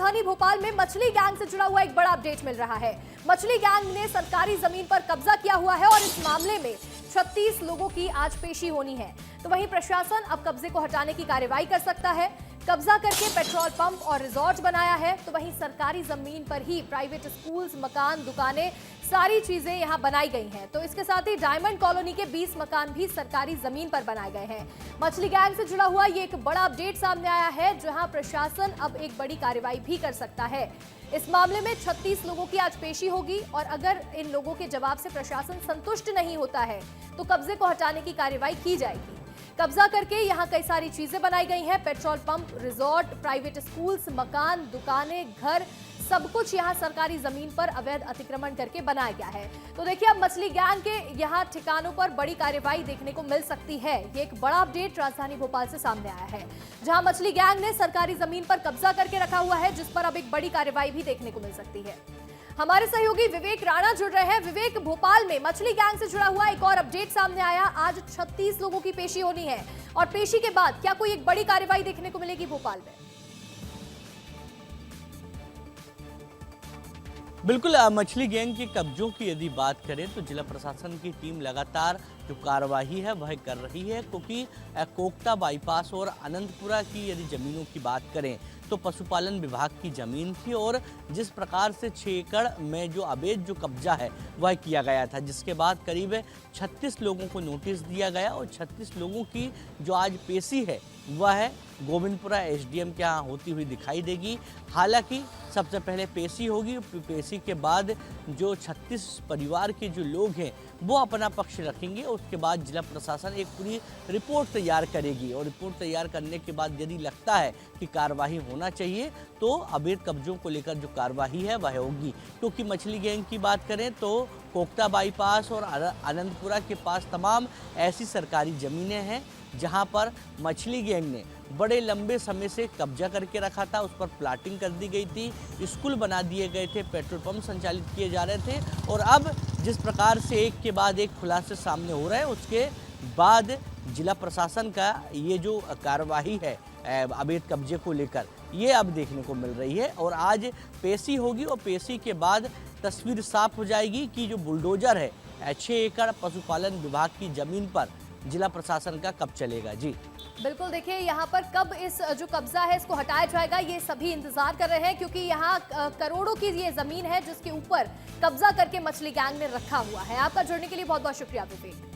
राजधानी भोपाल में मछली गैंग से जुड़ा हुआ एक बड़ा अपडेट मिल रहा है। मछली गैंग ने सरकारी जमीन पर कब्जा किया हुआ है और इस मामले में 36 लोगों की आज पेशी होनी है। तो वहीं प्रशासन अब कब्जे को हटाने की कार्रवाई कर सकता है। कब्जा करके पेट्रोल पंप और रिजॉर्ट बनाया है, तो वहीं सरकारी जमीन पर ही प्राइवेट स्कूल्स, मकान, दुकानें, सारी चीजें यहां बनाई गई हैं। तो इसके साथ ही डायमंड कॉलोनी के 20 मकान भी सरकारी जमीन पर बनाए गए हैं। मछली गैंग से जुड़ा हुआ ये एक बड़ा अपडेट सामने आया है, जहां प्रशासन अब एक बड़ी कार्रवाई भी कर सकता है। इस मामले में 36 लोगों की आज पेशी होगी और अगर इन लोगों के जवाब से प्रशासन संतुष्ट नहीं होता है तो कब्जे को हटाने की कार्रवाई की जाएगी। कब्जा करके यहाँ कई सारी चीजें बनाई गई हैं, petrol pump, resort, private schools, मकान, दुकानें, घर, सब कुछ यहाँ सरकारी जमीन पर अवैध अतिक्रमण करके बनाया गया है। तो देखिए, अब मछली गैंग के यहाँ ठिकानों पर बड़ी कार्रवाई देखने को मिल सकती है। ये एक बड़ा अपडेट राजधानी भोपाल से सामने आया है, जहां मछली गैंग ने सरकारी जमीन पर कब्जा करके रखा हुआ है, जिस पर अब एक बड़ी कार्रवाई भी देखने को मिल सकती है। हमारे सहयोगी विवेक राणा जुड़ रहे हैं। विवेक, भोपाल में मछली गैंग से जुड़ा हुआ एक और अपडेट सामने आया। आज 36 लोगों की पेशी होनी है और पेशी के बाद क्या कोई एक बड़ी कार्रवाई देखने को मिलेगी भोपाल में? बिल्कुल, मछली गैंग के कब्जों की यदि बात करें तो जिला प्रशासन की टीम लगातार जो कार्रवाई है वह कर रही है, क्योंकि कोकता बाईपास और अनंतपुरा की यदि ज़मीनों की बात करें तो पशुपालन विभाग की ज़मीन थी और जिस प्रकार से 6 एकड़ में जो अवैध जो कब्जा है वह किया गया था, जिसके बाद करीब 36 लोगों को नोटिस दिया गया और 36 लोगों की जो आज पेशी है वह गोविंदपुरा एसडीएम के यहाँ होती हुई दिखाई देगी। हालांकि सबसे पहले पेशी होगी, पेशी के बाद जो 36 परिवार के जो लोग हैं वो अपना पक्ष रखेंगे। उसके बाद जिला प्रशासन एक पूरी रिपोर्ट तैयार करेगी और रिपोर्ट तैयार करने के बाद यदि लगता है कि कार्रवाई होना चाहिए तो अवैध कब्जों को लेकर जो कार्रवाई है वह होगी। क्योंकि मछली गैंग की बात करें तो कोकता बाईपास और अनंतपुरा के पास तमाम ऐसी सरकारी ज़मीनें हैं जहां पर मछली गैंग ने बड़े लंबे समय से कब्जा करके रखा था। उस पर प्लाटिंग कर दी गई थी, स्कूल बना दिए गए थे, पेट्रोल पंप संचालित किए जा रहे थे और अब जिस प्रकार से एक के बाद एक खुलासे सामने हो रहे हैं, उसके बाद जिला प्रशासन का ये जो कार्रवाई है अवैध कब्जे को लेकर, ये अब देखने को मिल रही है। और आज पेशी होगी और पेशी के बाद तस्वीर साफ हो जाएगी कि जो बुलडोजर है 6 एकड़ पशुपालन विभाग की ज़मीन पर जिला प्रशासन का कब चलेगा। जी बिल्कुल, देखिए यहाँ पर कब इस जो कब्जा है इसको हटाया जाएगा, ये सभी इंतजार कर रहे हैं, क्योंकि यहाँ करोड़ों की ये जमीन है जिसके ऊपर कब्जा करके मछली गैंग ने रखा हुआ है। आपका जुड़ने के लिए बहुत बहुत शुक्रिया विवेक।